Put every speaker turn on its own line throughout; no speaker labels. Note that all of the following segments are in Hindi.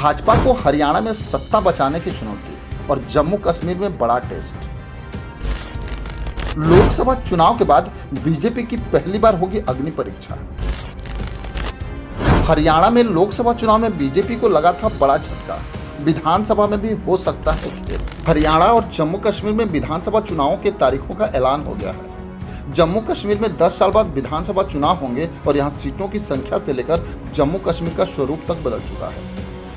भाजपा को हरियाणा में सत्ता बचाने की चुनौती और जम्मू कश्मीर में बड़ा टेस्ट। लोकसभा चुनाव के बाद बीजेपी की पहली बार होगी अग्नि परीक्षा। हरियाणा में लोकसभा चुनाव में बीजेपी को लगा था बड़ा झटका, विधानसभा में भी हो सकता है खेल। हरियाणा और जम्मू कश्मीर में विधानसभा चुनावों के तारीखों का ऐलान हो गया है। जम्मू कश्मीर में 10 साल बाद विधानसभा चुनाव होंगे और यहां सीटों की संख्या से लेकर जम्मू कश्मीर का स्वरूप तक बदल चुका है।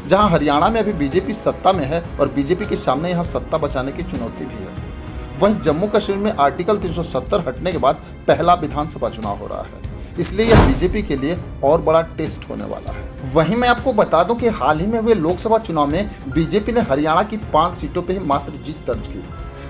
जहां हरियाणा में अभी बीजेपी सत्ता में है और बीजेपी के सामने यहां सत्ता बचाने की चुनौती भी है। वहीं जम्मू कश्मीर में आर्टिकल 370 हटने के बाद पहला विधानसभा चुनाव हो रहा है, इसलिए यह बीजेपी के लिए और बड़ा टेस्ट होने वाला है। वहीं मैं आपको बता दूं कि हाल ही में हुए लोकसभा चुनाव में बीजेपी ने हरियाणा की 5 सीटों पर ही मात्र जीत दर्ज की,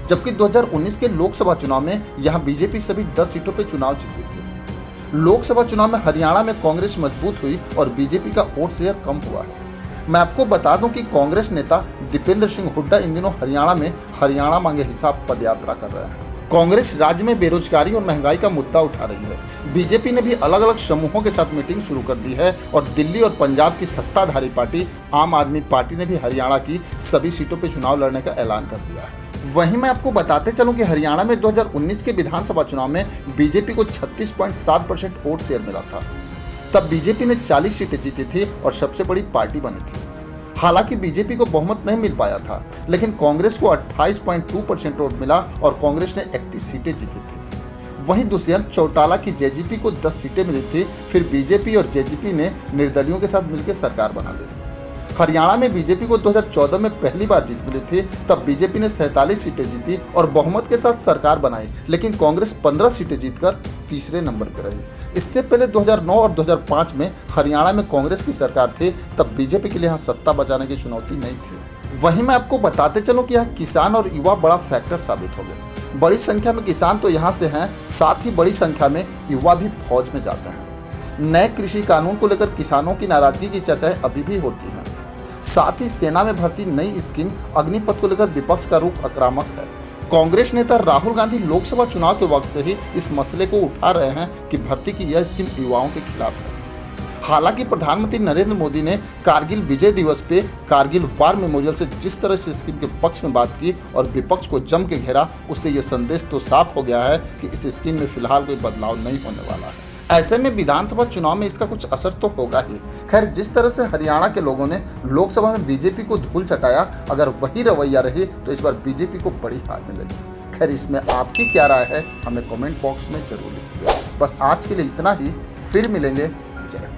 जबकि 2019 के लोकसभा चुनाव में यहां बीजेपी सभी 10 सीटों पर चुनाव जीती थी। लोकसभा चुनाव में हरियाणा में कांग्रेस मजबूत हुई और बीजेपी का वोट शेयर कम हुआ है। मैं आपको बता दूं कि कांग्रेस नेता दीपेंद्र सिंह हुड्डा इन दिनों हरियाणा में हरियाणा मांगे हिसाब पदयात्रा कर रहे हैं। कांग्रेस राज्य में बेरोजगारी और महंगाई का मुद्दा उठा रही है। बीजेपी ने भी अलग अलग समूहों के साथ मीटिंग शुरू कर दी है और दिल्ली और पंजाब की सत्ताधारी पार्टी आम आदमी पार्टी ने भी हरियाणा की सभी सीटों पर चुनाव लड़ने का ऐलान कर दिया है। वहीं मैं आपको बताते चलूं कि हरियाणा में 2019 के विधानसभा चुनाव में बीजेपी को 36.7% वोट शेयर मिला था। तब बीजेपी ने 40 सीटें जीती थी और सबसे बड़ी पार्टी बनी थी। हालांकि बीजेपी को बहुमत नहीं मिल पाया था, लेकिन कांग्रेस को 28.2% वोट मिला और कांग्रेस ने 31 सीटें जीती थी। वहीं दुष्यंत चौटाला की जेजेपी को 10 सीटें मिली थी। फिर बीजेपी और जेजेपी ने निर्दलियों के साथ मिलकर सरकार बना ली। हरियाणा में बीजेपी को 2014 में पहली बार जीत मिली थी, तब बीजेपी ने 47 सीटें जीती और बहुमत के साथ सरकार बनाई, लेकिन कांग्रेस 15 सीटें जीतकर तीसरे नंबर पर रही। इससे पहले 2009 और 2005 में हरियाणा में कांग्रेस की सरकार थी, तब बीजेपी के लिए यहाँ सत्ता बचाने की चुनौती नहीं थी। वहीं मैं आपको बताते चलूं कि यहाँ किसान और युवा बड़ा फैक्टर साबित हो गए। बड़ी संख्या में किसान तो यहाँ से हैं, साथ ही बड़ी संख्या में युवा भी फौज में जाते हैं। नए कृषि कानून को लेकर किसानों की नाराजगी की चर्चाएं अभी भी होती हैं। साथ ही सेना में भर्ती नई स्कीम अग्निपथ को लेकर विपक्ष का रुख आक्रामक है। कांग्रेस नेता राहुल गांधी लोकसभा चुनाव के वक्त से ही इस मसले को उठा रहे हैं कि भर्ती की यह स्कीम युवाओं के खिलाफ है। हालांकि प्रधानमंत्री नरेंद्र मोदी ने कारगिल विजय दिवस पे कारगिल वार मेमोरियल से जिस तरह से स्कीम के पक्ष में बात की और विपक्ष को जम के घेरा, उससे यह संदेश तो साफ हो गया है कि इस स्कीम में फिलहाल कोई बदलाव नहीं होने वाला है। ऐसे में विधानसभा चुनाव में इसका कुछ असर तो होगा ही। खैर, जिस तरह से हरियाणा के लोगों ने लोकसभा में बीजेपी को धूल चटाया, अगर वही रवैया रही तो इस बार बीजेपी को बड़ी हार मिलेगी। खैर, इसमें आपकी क्या राय है हमें कमेंट बॉक्स में जरूर लिखिए। बस आज के लिए इतना ही, फिर मिलेंगे। जय।